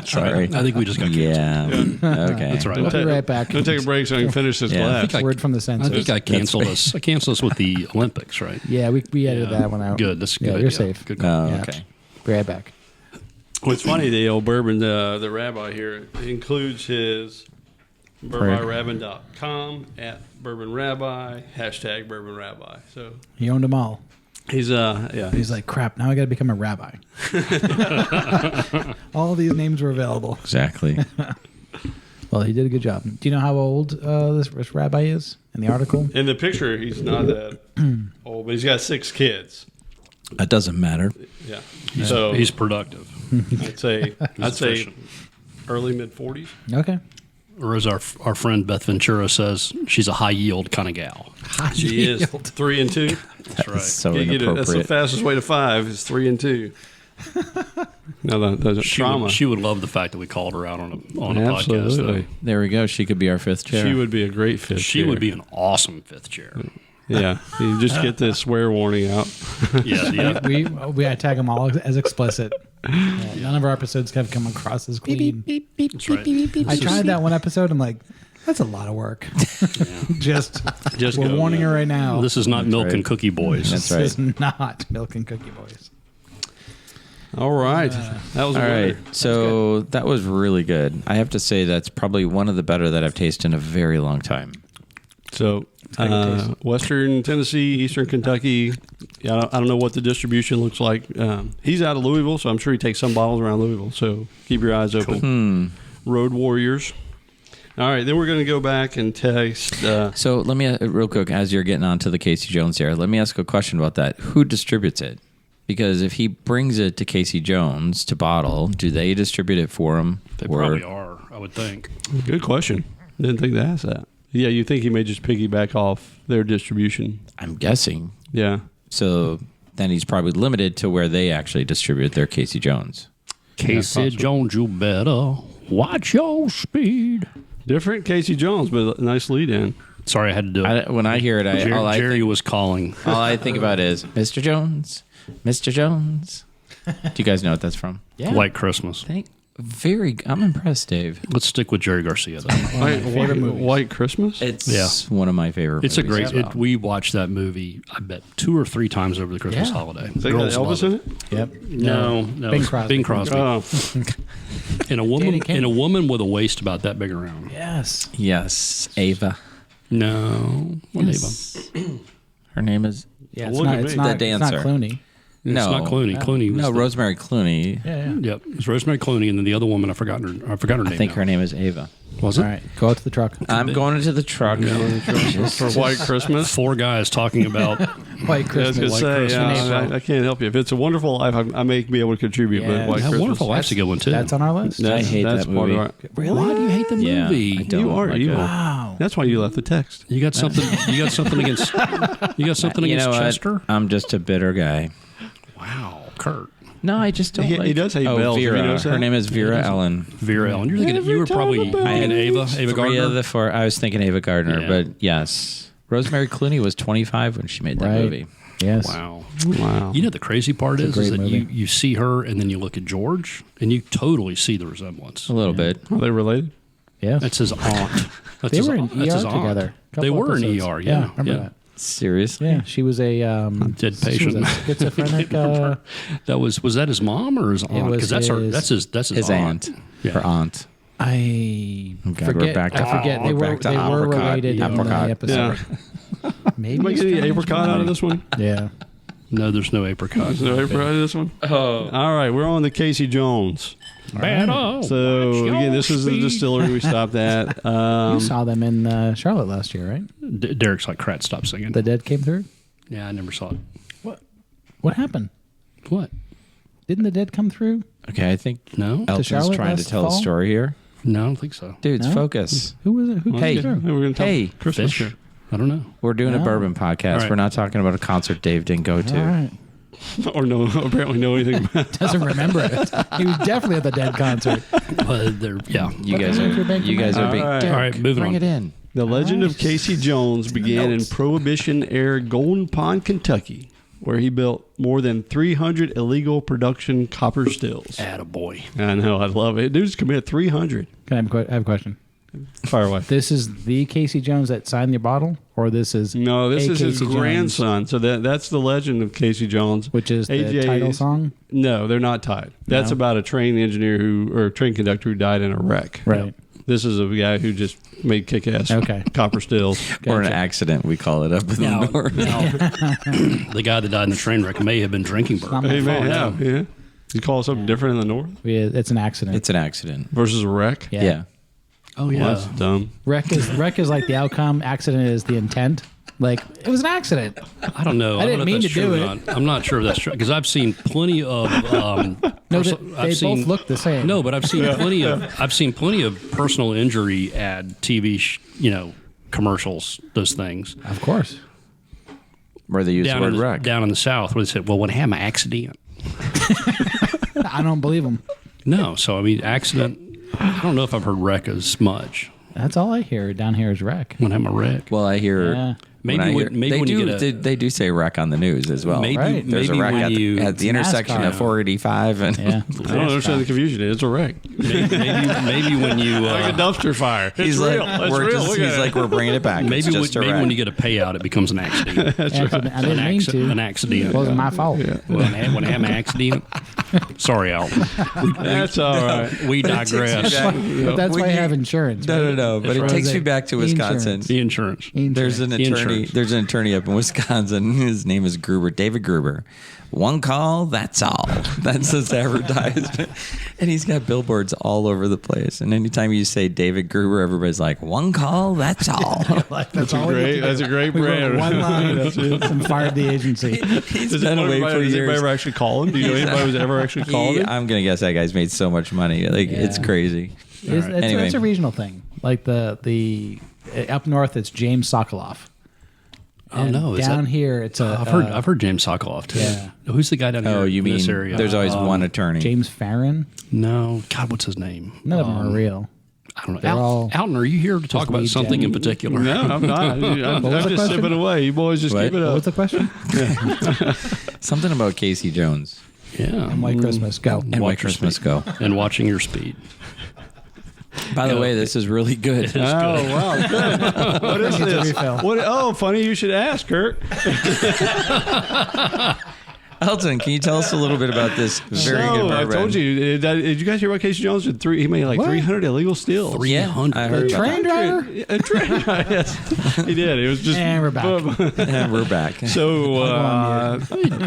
Sorry. I think we just got canceled. Yeah. Okay. That's right. We'll be Ta- right back. We'll take a break so I can finish this Yeah. glass. Word from the I censors. think I canceled us. I canceled us with the Olympics, right? Yeah, we edited Yeah. that one out. Good. That's Yeah, good. you're safe. Good call. Oh, Yeah. okay. Be right back. Well, it's funny, the old bourbon, the rabbi here includes his bourbonrabbi.com at bourbon rabbi, hashtag bourbon rabbi. So He owned them all. he's, yeah. He's like, crap, now I got to become a rabbi. All these names were available. Exactly. Well, he did a good job. Do you know how old this rabbi is in the article? In the picture, he's not that old, but he's got 6 kids. That doesn't matter. Yeah. So He's productive. I'd say efficient. early mid 40s. Okay. Or as our friend Beth Ventura says, she's a high yield kind of gal. She is 3 and 2. That's right. So That's the inappropriate. fastest way to 5 is 3 and 2. No, the trauma. She would love the fact that we called her out on a podcast. Absolutely. Though. There we go. She could be our fifth chair. She would be a great fit. She would be an awesome fifth chair. Yeah, you just get the swear warning out. Yeah. We tag them all as explicit. None of our episodes have come across as clean. That's right. I tried that one episode. I'm like, that's a lot of work. Just we're go, warning her right now. This is not Milk right. and Cookie Boys. That's This right. is not Milk and Cookie Boys. All right, that was All a right. winner. So that was really good. I have to say that's probably one of the better that I've tasted in a very long time. So, Western Tennessee, Eastern Kentucky. Yeah, I don't know what the distribution looks like. He's out of Louisville, so I'm sure he takes some bottles around Louisville. So keep your eyes open. Road Warriors. All right, then we're going to go back and taste. So let me, real quick, as you're getting onto the Casey Jones there, let me ask a question about that. Who distributes it? Because if he brings it to Casey Jones to bottle, do they distribute it for him? They probably are, I would think. Good question. Didn't think to ask that. Yeah, you think he may just piggyback off their distribution? I'm guessing. Yeah. So then he's probably limited to where they actually distribute their Casey Jones. Casey Jones, you better watch your speed. Different Casey Jones, but a nice lead in. Sorry, I had to do it. When I hear it, Jerry was calling. all I think about is Mr. Jones, Mr. Jones. Do you guys know what that's from? Yeah. White Christmas. I'm impressed, Dave. Let's stick with Jerry Garcia, though. White Christmas? It's one of my favorite It's a movies great. as well. We watched that movie, I bet, 2 or 3 times over the Christmas holiday. Is that got Elvis in it? Yep. No, Bing Crosby. Bing Crosby. Oh, And a woman, Danny Kaye. and a woman with a waist about that big around. Yes. Yes, Ava. No, what Her name is Yeah, Look at me. it's not The dancer. Clooney. It's not Clooney. Clooney was Rosemary Clooney. Yeah. Yep, it was Rosemary Clooney, and then the other woman I forgot her name. I think now. her name is Ava. Was it? All right, go out to the truck. I'm going into the truck. for White Christmas? 4 guys talking about. White Yeah, I was Christmas. going to say, Christmas. I can't help you. If it's a wonderful life, I may be able to contribute, Yeah. but White That Christmas. Wonderful Life's a good one too. That's on our list. I hate that's that part movie. of our, Really? Why do you hate the Yeah, movie? I don't You are like evil. it. Wow. That's why you left the text. You got something. You got something against. You got something You against know what? Chester. I'm just a bitter guy. Wow, Kurt. No, I just don't He like. does hate Bells. Have you Vera. noticed Her that? name is Vera Ellen. Vera Ellen. You're thinking you were probably thinking Ava Three Gardner. of the 4. I was thinking Ava Gardner, Yeah. but yes, Rosemary Clooney was 25 when she made that Right. movie. Yes. Wow. Wow. You know the crazy part It's a is great that movie. you see her and then you look at George and you totally see the resemblance. A little bit. Are they related? Yeah. That's his aunt. That's They his were in aunt. That's his ER aunt. together. They Couple were in episodes. ER. Yeah. remember that. Seriously? Yeah, she was a Dead she was patient. a schizophrenic. That was that his mom or his aunt? was Because that's His aunt. Yeah. Her aunt. I God, we're forget. back to- I forget. we're They were back to they were apricot. related in Apricot. the episode. Yeah. Maybe Am I it's getting Spanish apricot out of this one? Yeah. No, there's no apricot. Is there apricot out of this one? Oh. All right, we're on the Casey Jones. Bad So again, this is the distillery we stopped at. You saw them in Charlotte last year, right? Derek's like, Krat, stop singing. The Dead came through. Yeah, I never saw it. What happened? What? Didn't the Dead come through? Okay, I think No? Elton's Charlotte trying to last tell a fall? story here. No, I don't think so. Dudes, No? focus. Who was it? Who Hey. came through? We're going to tell Hey, Christmas. Fish? I don't know. We're doing a No. bourbon podcast. All right. We're not talking about a concert Dave didn't go to. All right. Or no, apparently know anything about it. Doesn't remember it. He was definitely at the Dead concert. Yeah. You guys are big. All right. Derek, All right, moving bring on. it in. The legend of Nice. Casey Jones began in Prohibition-era Golden Pond, Kentucky, where he built more than 300 illegal production copper stills. Attaboy. I know, I love it. Dude's committed 300. Can I have a question? Fire away. This is the Casey Jones that signed your bottle, or this is No, this a is his Casey Jones, grandson. So that's the legend of Casey Jones. which is the AJ title song, No, they're not tied. That's No? about a train engineer or train conductor who died in a wreck. right? This is a guy who just made kick-ass Okay. copper stills. Or an accident, we call it up in Now, the north. the guy that died in the train wreck may have been drinking Not bourbon. my He may fault. have, yeah. You call it something different in the north It's an accident. It's an accident. versus a wreck? Yeah. Oh, Well, yeah. that's dumb. Wreck is like the outcome. Accident is the intent. Like it was an accident. I don't know. I didn't don't know if mean that's to true do or not. I'm not sure if that's true because I've seen plenty of. No, they both look the same. No, but I've seen plenty of personal injury ad TV, commercials. Those things Oh, Of course. Where they use the word wreck. down in the South, where they said, "Well, when I had my accident." I don't believe them. No, so I mean, accident. I don't know if I've heard wreck as much That's all I hear down here is wreck. when I'm a wreck. Well, I hear Yeah. Maybe they do say wreck on the news as well. Maybe, right. There's a wreck at the intersection NASCAR. of 485 and I don't understand the confusion. It's a wreck. maybe when you Like a dumpster fire. It's he's real. like, It's we're real. just, Look at he's it. like, we're bringing it back. maybe It's just a maybe wreck. when you get a payout, it becomes an accident. I didn't mean to. An accident. It wasn't my fault. When I have an accident. Sorry, Alton. That's all right. We But it takes me digress. back- But that's when why I you- have insurance. No, right? no, no. But it Or takes is me it back to Wisconsin. The insurance. There's an attorney. Insurance. There's an attorney up in Wisconsin. His name is Gruber, David Gruber. One call, that's all. That's his advertisement. And he's got billboards all over the place. And anytime you say David Gruber, everybody's like, one call, that's all. That's all we have to do. That's a great We wrote brand. one line and fired the agency. He's Does been away for anybody years. ever actually call him? Do you know anybody who's ever actually called him? I'm gonna guess that guy's made so much money. Like it's crazy. Anyway. It's a regional thing. Like the up north, it's James Sokoloff. Oh And no! Is down that, here, it's a. I've heard James Sokoloff too. Yeah. Who's the guy down here? Oh, you in mean this area? there's always one attorney. James Farron. No, God, what's his name? None of them are real. I don't know. They're all Alton, are you here to talk about weed something in jacket. particular? No, I'm not. I'm was the just question? sipping away. You boys just What? keep it What up. was the question? Something about Casey Jones Yeah. And White Christmas. Go. and White Christmas go. And watching your speed. By the way, this is really good. Oh, wow. Good. What is It's a this? refill. Oh, funny you should ask, Kurt. Elton, can you tell us a little bit about this very good I bourbon? told you. Did you guys hear about Casey Jones? He made like What? 300 illegal steals. 300. I heard about Train driver? A train driver. Yes, he did. It was just. And we're back. that. And we're back. So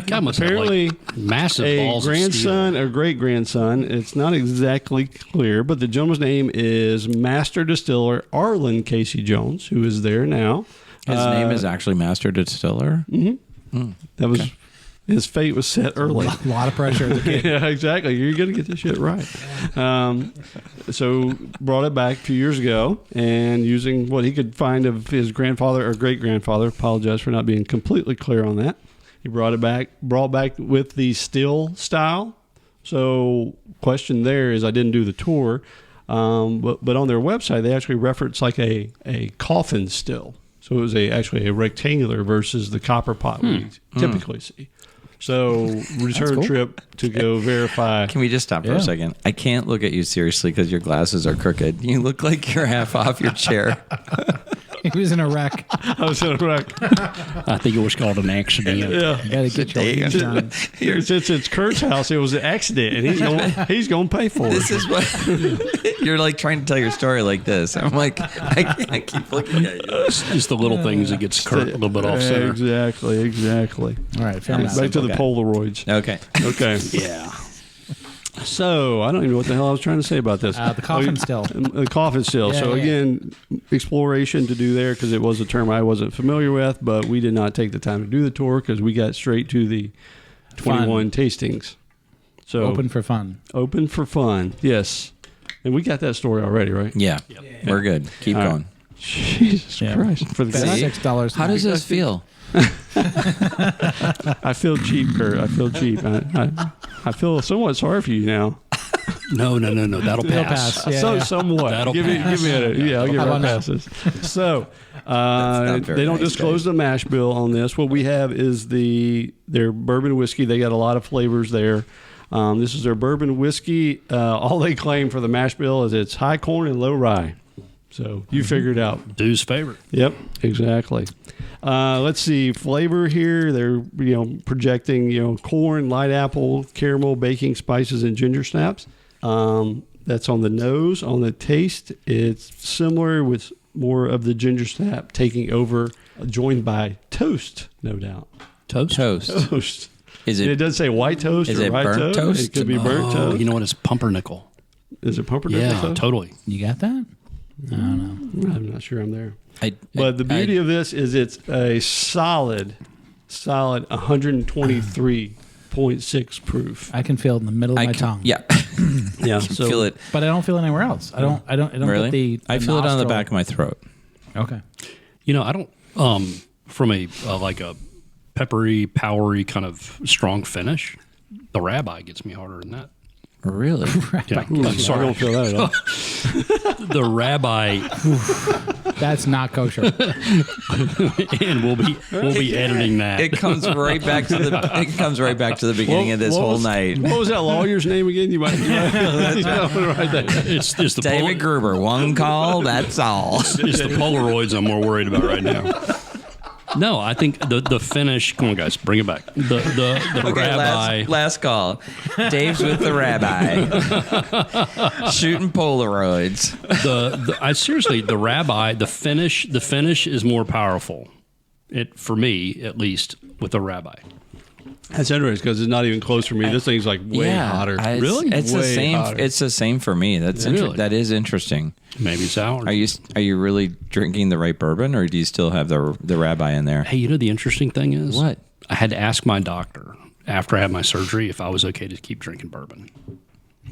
God must have apparently like massive a balls of grandson or great grandson. It's not exactly clear, but the gentleman's name is Master Distiller Arlen Casey Jones, who is there now. His name is actually Master Distiller. That was his fate was set early. A lot of pressure as a kid. Yeah, exactly. You're going to get this shit right. So brought it back a few years ago, and using what he could find of his grandfather or great grandfather. Apologize for not being completely clear on that. He brought back with the still style. So question there is, I didn't do the tour, but on their website they actually reference like a coffin still. So it was actually a rectangular versus the copper pot we typically see. So return cool. trip to go verify. Can we just stop for Yeah. a second? I can't look at you seriously because your glasses are crooked. You look like you're half off your chair. He was in a wreck. I was in a wreck. I think it was called an accident. Yeah. You got to get your weeds done. Since it's Kurt's house, it was an accident, and he's going to pay for This it. is what you're like trying to tell your story like this. I'm like, I can't keep looking at you. It's just the little things that gets Kurt a little bit off center. Exactly. All right, fair enough. Back to the guy. Polaroids. Okay. Okay. Yeah. So I don't even know what the hell I was trying to say about this. The coffin still. The coffin still. Yeah, So yeah. again, exploration to do there because it was a term I wasn't familiar with, but we did not take the time to do the tour because we got straight to the 21 tastings. So Open for fun. open for fun. Yes. And we got that story already, right? Yeah. We're good. Keep All right. going. Jesus Yeah. Christ. For the That's guy. $6. How does this feel? I feel cheap, Kurt. I feel cheap. I feel somewhat sorry for you now. No. That'll It'll pass. pass. Yeah, yeah. Somewhat. That'll give me pass. I'll give How her about now? passes. So not very they don't nice, disclose the mash bill on this. What we have is their bourbon whiskey. They got a lot of flavors there. This is their bourbon whiskey. All they claim for the mash bill is it's high corn and low rye. So you figure it out. Dude's favorite. Yep, exactly. Let's see flavor here. They're projecting corn, light apple, caramel, baking spices, and ginger snaps. That's on the nose. On the taste, it's similar with more of the ginger snap taking over, joined by toast, no doubt. Toast. Toast. Is It it? does say white toast Is or it white burnt toast? It could be burnt toast. You know what? It's pumpernickel. Is it pumpernickel Yeah, toast? totally. You got that? I don't know. I'm not sure I'm there. I- But the beauty of this is it's a solid 123.6 proof. I can feel it in the middle of my tongue. Yeah. Yeah, So, feel it. But I don't feel it anywhere else. I don't Really? get the I feel it on the nostril. back of my throat. Okay. I don't. From a like a peppery, powery kind of strong finish, the rabbi gets me harder than that. Really? Yeah, I sorry. don't feel that at all. The rabbi, That's not kosher. and we'll be editing that. It comes right back to the beginning of this What whole was- night. What was that lawyer's name again? You might write that. It's the David Gruber, one call, that's all. It's the Polaroids I'm more worried about right now. No, I think the finish. Come on, guys, bring it back. The Okay, rabbi. last call. Dave's with the rabbi. Shooting Polaroids. I seriously, the rabbi. The finish is more powerful. For me, at least, with the rabbi. That's interesting because it's not even close for me. This thing's like way hotter. Really? It's the Way same. hotter. It's the same for me. That's Really? that is interesting. Maybe it's ours. Are you really drinking the right bourbon, or do you still have the rabbi in there? Hey, you know the interesting thing is What? I had to ask my doctor after I had my surgery if I was okay to keep drinking bourbon.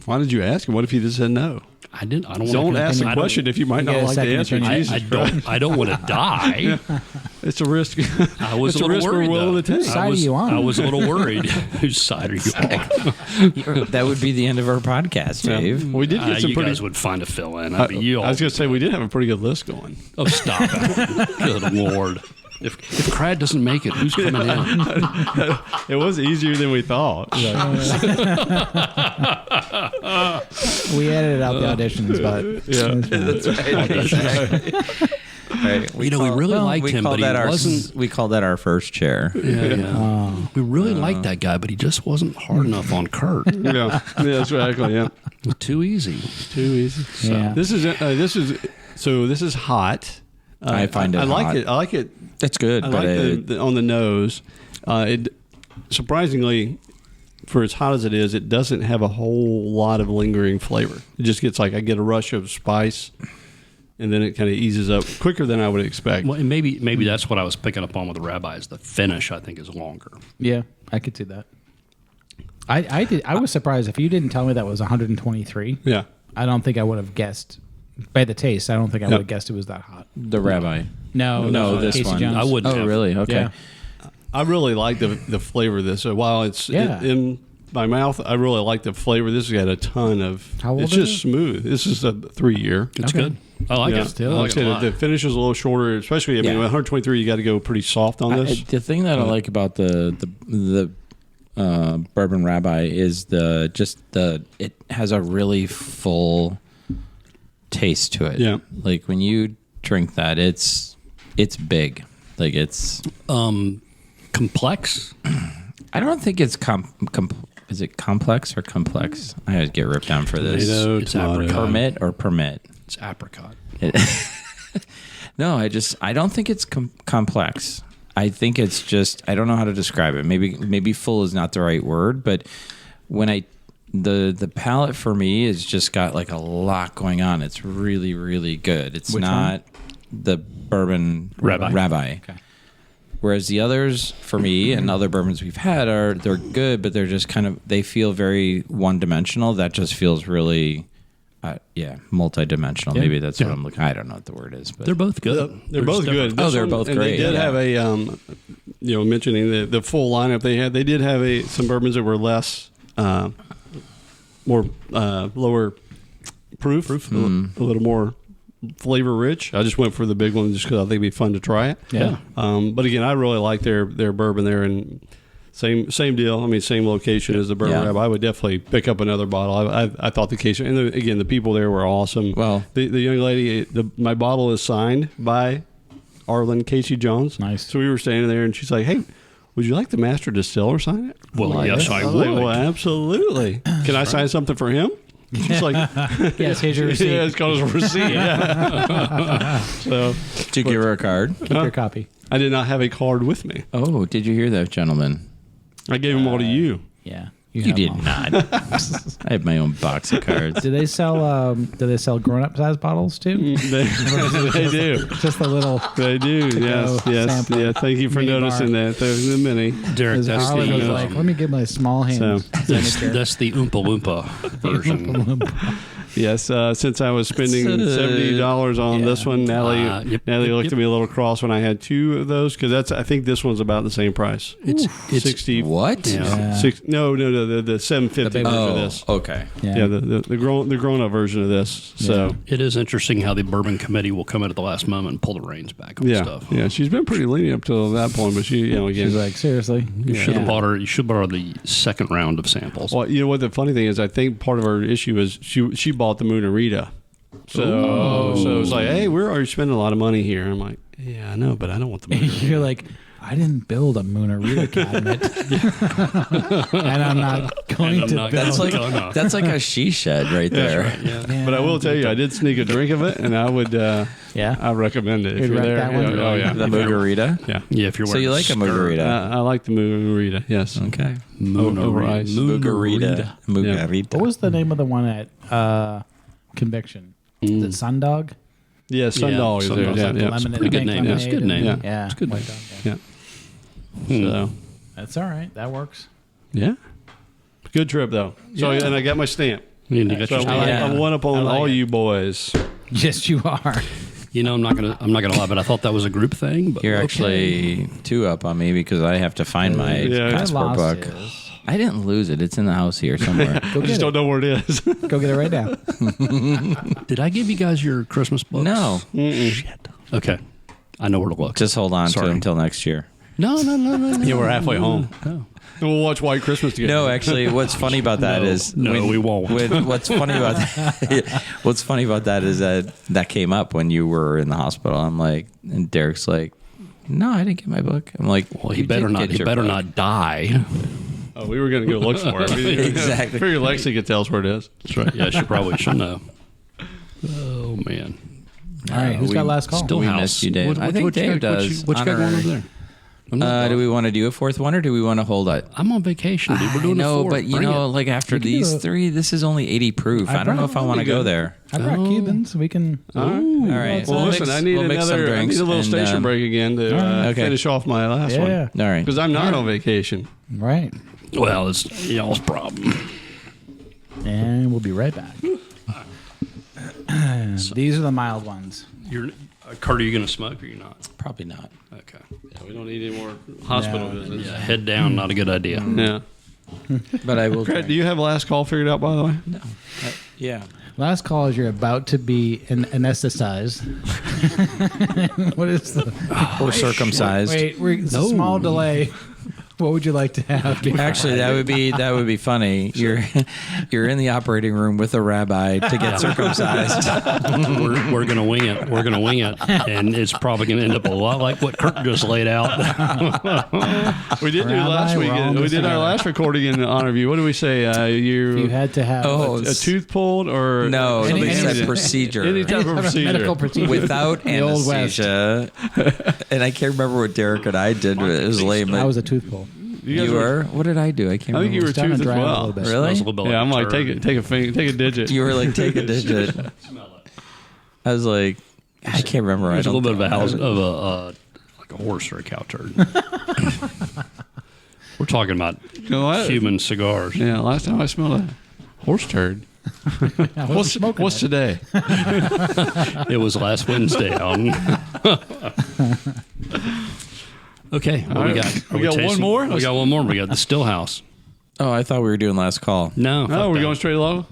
Why did you ask him? What if he just said no? I didn't. I don't. Don't want ask the question if you might You not get a like the second answer. opinion. Jesus, I don't want to die. it's a risk. I was it's a little risk worried. we're willing though. to take. Side are you on? I was a little worried. Whose side are you on? That would be the end of our podcast, Dave. We did get some You pretty. guys would find a fill in. I mean, you all. I was going to say we did have a pretty good list going. Oh, stop it! Good Lord. If Crad doesn't make it, who's coming in? It was easier than we thought. We edited out the auditions, but Right. We really liked him, but he wasn't. We called that our first chair. Yeah. We really liked that guy, but he just wasn't hard enough on Kurt. Yeah, exactly. Yeah, Too easy. too easy. yeah. This is hot. I find it I like hot. it. I like it. That's good, I but like the on the nose. It surprisingly, for as hot as it is, it doesn't have a whole lot of lingering flavor. It just gets I get a rush of spice, and then it kind of eases up quicker than I would expect. Well, and maybe that's what I was picking up on with the rabbi is the finish. I think is longer. Yeah, I could see that. I did. I was surprised if you didn't tell me that was 123. Yeah. I don't think I would have guessed by the taste. I don't think I would have guessed it was that hot. the rabbi. No, this Casey one. Jones. I wouldn't. Oh, have. really? Okay. Yeah. I really like the flavor of this. So while it's Yeah. in my mouth, I really like the flavor. This has got a ton of. How old it's is just it? smooth. This is a 3-year. It's Okay. good. I like it. Still. I Like like I it a said, lot. the finish is a little shorter, especially. I mean, Yeah. 123, you got to go pretty soft on this. The thing that I like about the bourbon rabbi is it has a really full taste to it. Yeah. Like when you drink that, it's big. Like it's. Complex. I don't think it's is it complex or complex? I always get ripped down for this. Tomato, It's tomato. apricot. Permit or permit? It's apricot. No, I don't think it's complex. I think it's just I don't know how to describe it. Maybe full is not the right word, but when the palate for me is just got like a lot going on. It's really really good. It's Which not the bourbon Rabbi. Okay. Whereas the others for me and other bourbons we've had they're good, but they're just they feel very one dimensional. That just feels really. Multi-dimensional. Yeah. Maybe that's what I'm looking. I don't know what the word is, but They're both good. They're both just different. good. Oh, they're This both and great, They did yeah. have a, mentioning the full lineup they did have some bourbons that were less, more lower proof. A little more flavor rich. I just went for the big one just because I think it'd be fun to try it. Yeah. But again, I really like their bourbon there, and same deal. I mean, same location as the Bourbon Yeah. Rabbi. I would definitely pick up another bottle. I thought the case, and again, the people there were awesome. Well- the young lady, my bottle is signed by Arlen Casey Jones. Nice. So we were standing there, and she's like, "Hey, would you like the master distiller sign it?" Well, yes, I was would. like, well, absolutely. Can I sign something for him? She's like, Yes, here's your receipt. yeah, it's called a receipt. Yeah. So did you give her a card? Keep your copy. I did not have a card with me. Oh, did you hear that, gentlemen? I gave them all to you. Yeah. You have did them all. not. I have my own box of cards. Do they sell? Do they sell grown-up size bottles too? They do. Just a little. They do. Yes. Yes. sample. Yeah. Thank you for Mini noticing bar. that. There's the mini. Derek, that's Harlan was the like, "Let me get my small hands." So, that's the Oompa Loompa version. Yes, since I was spending $70 on this one, Natalie looked at me a little cross when I had two of those because I think this one's about the same price. It's 60. What? Yeah. No, the 750 version of this. Okay. Yeah, the grown up version of this. So it is interesting how the bourbon committee will come in at the last moment and pull the reins back on stuff. Yeah, she's been pretty lenient up till that point, but she, again, She's like, seriously, You should have bought her. You should bought her the second round of samples. Well, you know what the funny thing is, I think part of her issue is she bought the Munarita. So it's like, hey, we're already spending a lot of money here. I'm like, yeah, I know, but I don't want the Munarita. You're like, I didn't build a Munarita cabinet, and I'm not going to build. That's like a she shed right there. Right, yeah. But I will tell you, I did sneak a drink of it, and I would, I recommend it if You'd you're rec there. that one? Oh yeah, The margarita. yeah. Yeah, if you're So you like a margarita? I like the Munarita. Yes. Okay. Over ice. Margarita. What was the name of the one at Conviction? Is it Sundog? Yeah, Sundog is there. Sundog's Yeah, like yeah. Lemonade, pretty good pink name. That's a lemonade good and- name. Yeah, It's a good White name. Dog, Yeah. So That's all right. That works. yeah, good trip though. So and I got my stamp. You got So your stamp. I'm one up on like all it. you boys. Yes, you are. You know, I'm not gonna lie, but I thought that was a group thing. But You're okay. actually 2 up on me because I have to find my Yeah. passport lost book. his. I didn't lose it. It's in the house here somewhere. Go I get just it. don't know where it is. Go get it right now. Did I give you guys your Christmas books? No. Shit. Okay, I know where to look. Just hold on to Sorry. it until next year. No. Yeah, we're halfway home. No. We'll watch White Christmas together. No, actually, what's funny about that is we won't. What's funny about what's funny about that is that came up when you were in the hospital. I'm like, and Derek's like, no, I didn't get my book. I'm like, Well, he you better did not. get He your better book. not die. Oh, we were going to go look for it. Exactly. Figure Lexi could tell us where it is. That's right. Yeah, she probably should know. Oh man. All right, who's we got last call? Still We house. missed you, Dave. I think Dave does. What you got going over there? I'm not- Do we want to do a fourth one or do we want to hold it? I'm on vacation, dude. We're doing no, a fourth. but you Bring know, it. like after We can these do a- 3, this is only 80 proof. I don't know if I want to go there. I brought Cubans. We can. All right. Well, listen, I need we'll mix some another. I drinks need a little and, station break again to Okay. finish off my last one. Yeah. All right. Because I'm not on vacation. Right. Well, it's y'all's problem. And we'll be right back. These are the mild ones. You're, Kurt, are you going to smoke or you're not? Probably not. Okay. Yeah, we don't need any more hospital No. visits. Yeah, head down, not a good idea. Yeah. But I will. Brett, do you have last call figured out, by the way? No. Yeah. Last call is you're about to be anesthetized. What is the. Or circumcised. Wait, it's a small delay. What would you like to have? Actually, that would be funny. You're in the operating room with a rabbi to get circumcised. We're going to wing it. We're going to wing it. And it's probably going to end up a lot like what Kurt just laid out. We did do Rabbi, last week. we're on We this did our together. last recording in honor of you. What did we say? You had to have a tooth pulled or No, Any- they any- said procedure. any type of procedure. medical procedure. Without The Old West. anesthesia. And I can't remember what Derek and I did. But it was lame. I was a tooth pull. You guys You were? What did I do? I can't I think you remember. were Down tooth and as dry out a well. little bit. Really? Smells a little bit Yeah, I'm like, turd. take a digit. You were like, take a digit. I was like, I can't remember. There's I a don't little bit of a think- house of a like a horse or a cow turd. We're talking about You know what? human cigars. Yeah, last time I smelled a horse turd. What's today? It was last Wednesday, Alton. Okay, what All we right. got? We Are got one tasting- more? We got one more. We got the Stillhouse. Oh, I thought we were doing last call. No, Oh, fuck we're that. going straight low?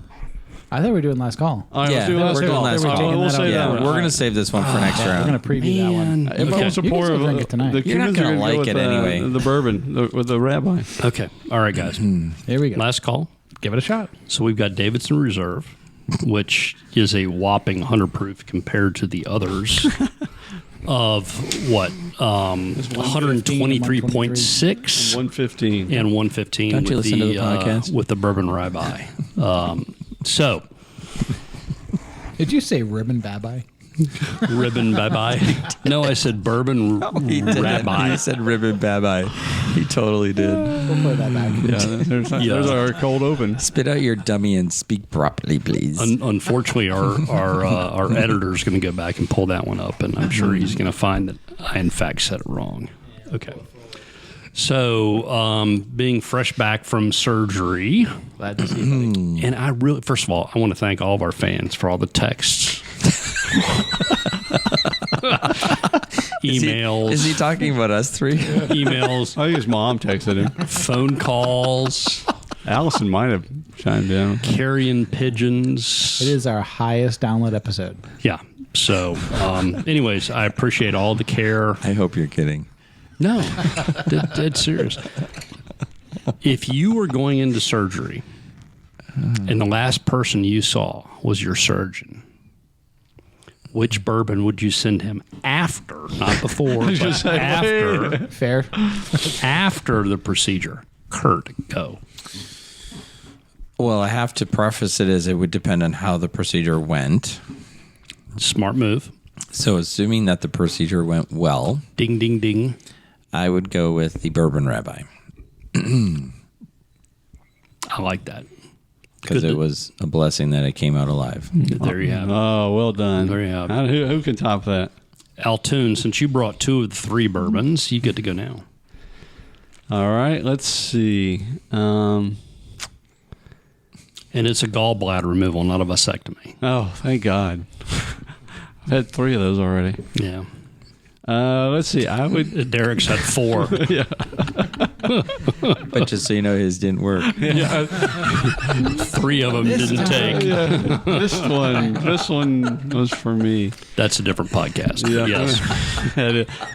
I thought we were doing last call. All right, Yeah, let's do last we're doing call. last They were call. taking We'll that save up. Yeah, that one. we're All gonna right. save this one for next We're round. going to preview that one. Man. If I Okay. was a You can pour still of drink it tonight. the You're not Cubans are gonna gonna like go it with, anyway. The bourbon with the rabbi. Okay, all right, guys. Here we go. Last call. Give it a shot. So we've got Davidson Reserve, which is a whopping 100 proof compared to the others of what 123.6 115. and 115 Don't you with listen to the podcast? with the bourbon rabbi. So Did you say ribbon babai? ribbon bye. No, I said bourbon rabbi. He said ribbon bye. He totally did. We'll play that back. There's our cold open. Spit out your dummy and speak properly, please. Unfortunately, our editor is going to go back and pull that one up, and I'm sure he's going to find that I in fact said it wrong. Okay. So, being fresh back from surgery, Glad to see you, buddy. and I really, first of all, I want to thank all of our fans for all the texts, emails, Is he talking about us three? emails, I think his mom texted him. phone calls, Allison might have chimed in. carrion pigeons. It is our highest download episode. Yeah. So, anyways, I appreciate all the care. I hope you're kidding. No, dead serious. If you were going into surgery and the last person you saw was your surgeon, which bourbon would you send him after, not before, but after, Fair. after the procedure? Kurt, go. Well, I have to preface it as it would depend on how the procedure went. Smart move. So, assuming that the procedure went well, Ding, ding, ding. I would go with the Bourbon Rabbi I like that. because Good. it was a blessing that I came out alive. There you have it. Oh, well done. There you have it. Who can top that? Altoon, since you brought 2 of the 3 bourbons, you get to go now. All right, let's see. And it's a gallbladder removal, not a vasectomy. Oh, thank God. I've had 3 of those already. Yeah. Let's see. I would. Derek's had 4. But just so you know, his didn't work. 3 of them didn't take. This one was for me. That's a different podcast. Yeah. Yes.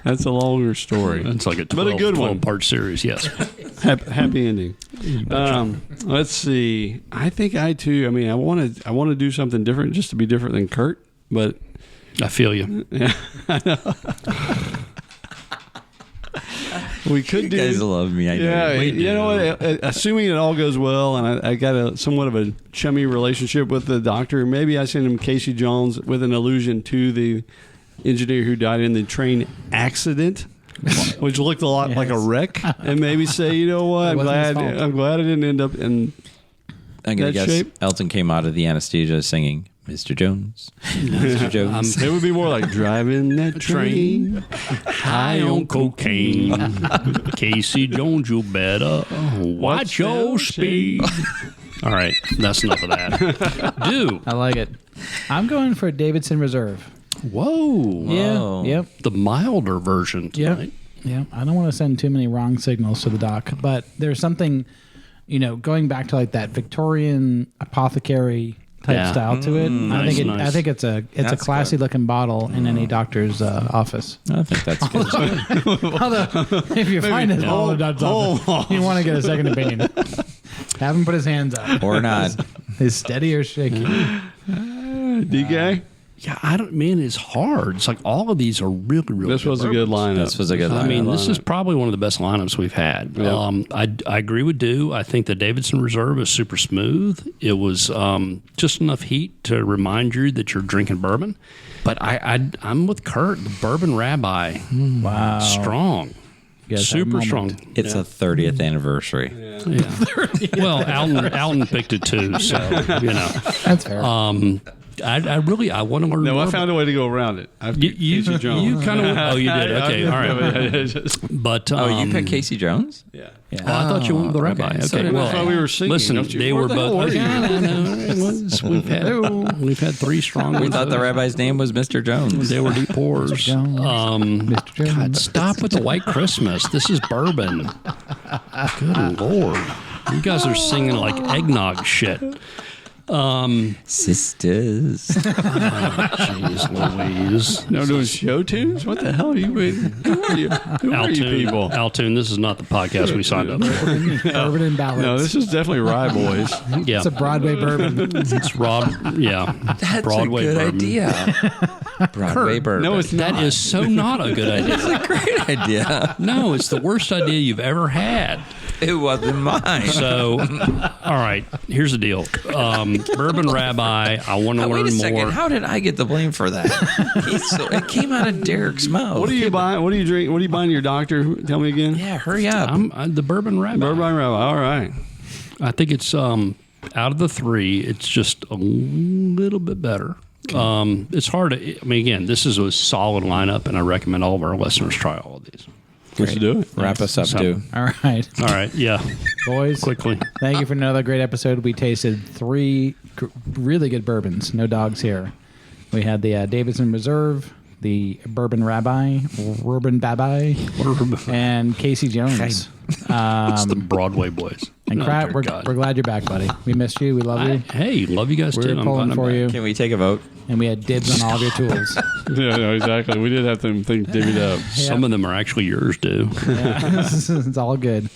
That's a longer story. It's like a 12, But a good one. 12-part series. Yes. Happy ending. Let's see. I think I too. I mean, I want to do something different, just to be different than Kurt. But I feel you. yeah, I know. We could You do. guys love me. I know. Yeah, We you know what? Assuming it all goes well, and I got a somewhat of a chummy relationship with the doctor, maybe I send him Casey Jones with an allusion to the engineer who died in the train accident, which looked a lot like a wreck, and maybe say, you know what? It wasn't his fault. I'm glad I didn't end up in I'm going to that guess shape? Elton came out of the anesthesia singing, Mr. Jones. Mr. Jones. It would be more like driving that train. High on cocaine. Casey Jones, you better watch your speed. All right. That's enough of that. Do. I like it. I'm going for Davidson Reserve. Whoa. Whoa. Yeah. Yep. The milder version tonight. Yeah. I don't want to send too many wrong signals to the doc, but there's something, going back to like that Victorian apothecary type Yeah. style to it. Nice, nice. I think it's a That's classy good. looking bottle in any doctor's office. I think that's good. Although, if you find it all the doctor's office, you want to get a second opinion. Have him put his hands up. Or not. Is steady or shaky? DK? Yeah, it's hard. It's like all of these are really, really This good was a good bourbons. lineup. This was a good I mean, lineup. this is probably one of the best lineups we've had. Yeah. I agree with Du. I think the Davidson Reserve is super smooth. It was just enough heat to remind you that you're drinking bourbon. But I'm with Kurt. The Bourbon Rabbi, Wow. strong, You guys had a super moment. strong. It's a 30th anniversary. Yeah. Well, Alton picked it too, so That's fair. I want to learn. No, more I found a way to go around it. you kind of. Oh, you did. Okay, all right. But Oh, you picked Casey Jones? Yeah. yeah. Oh, I thought you went with the rabbi. okay. Okay, So did well, I thought we were singing. listen, Don't you- they where were the hell both. were you? We've had 3 strong We ones. thought the rabbi's name was Mr. Jones. They were deep pours. Jones. God, Jones. stop with the white Christmas. This is bourbon. Good Lord. You guys are singing like eggnog shit. Sisters. Jeez Louise. No, doing show tunes? What the hell are you waiting? Who are you people? Altoon, this is not the podcast we signed up for. Bourbon and ballads. No, this is definitely Rye Boys. Yeah. It's a Broadway bourbon. It's Rob. Yeah. That's Broadway a good bourbon. idea. Broadway bourbon. No, it's not. That is so not a good idea. great idea. No, it's the worst idea you've ever had. It wasn't mine. So, all right, here's the deal. Bourbon Rabbi, I want to Wait learn a second. more. How did I get the blame for that? It came out of Derek's mouth. What do you buy? What do you drink? What do you buy in your doctor? Tell me again. Yeah, hurry up. I'm the Bourbon Rabbi. Bourbon Rabbi. All right. I think it's out of the 3, it's just a little bit better. It's hard to. I mean, again, this is a solid lineup, and I recommend all of our listeners try all of these. Let's do it. Wrap us up, So- dude. All right, All right. Yeah. boys. Quickly. Thank you for another great episode. We tasted 3 really good bourbons. No dogs here. We had the Davidson Reserve, the Bourbon Rabbi, and Casey Jones. It's the Broadway boys. And Oh, Crap, dear we're God. glad you're back, buddy. We missed you. We love you. Hey, love you guys We're too. I'm pulling glad I'm for back. you. Can we take a vote? And we had dibs on all of your tools. Yeah, no, exactly. We did have them think divvied up. Some of them are actually yours, too. It's all good.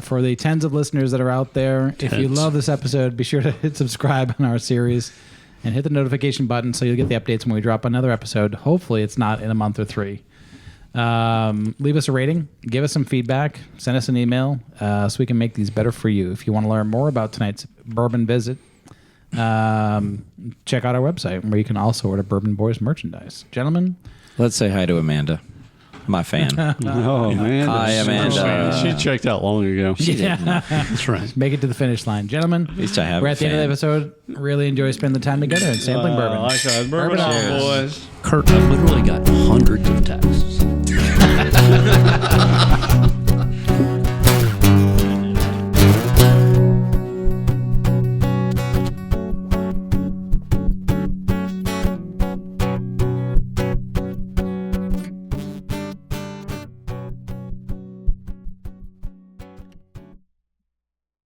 For the tens of listeners that are out there, if you Tens. love this episode, be sure to hit subscribe on our series and hit the notification button so you'll get the updates when we drop another episode. Hopefully, it's not in a month or 3. Leave us a rating, give us some feedback, send us an email so we can make these better for you. If you want to learn more about tonight's bourbon visit, check out our website where you can also order Bourbon Boys merchandise. Gentlemen, Let's say hi to Amanda, my fan. Oh, man. Hi, Amanda. She checked out long ago. That's right. make it to the finish line. Gentlemen, At least I have we're a at the end of the fan. episode. Really enjoy spending the time together and sampling bourbon. Like that. Bourbon on, Cheers. boys. Kurt, I literally got hundreds of texts.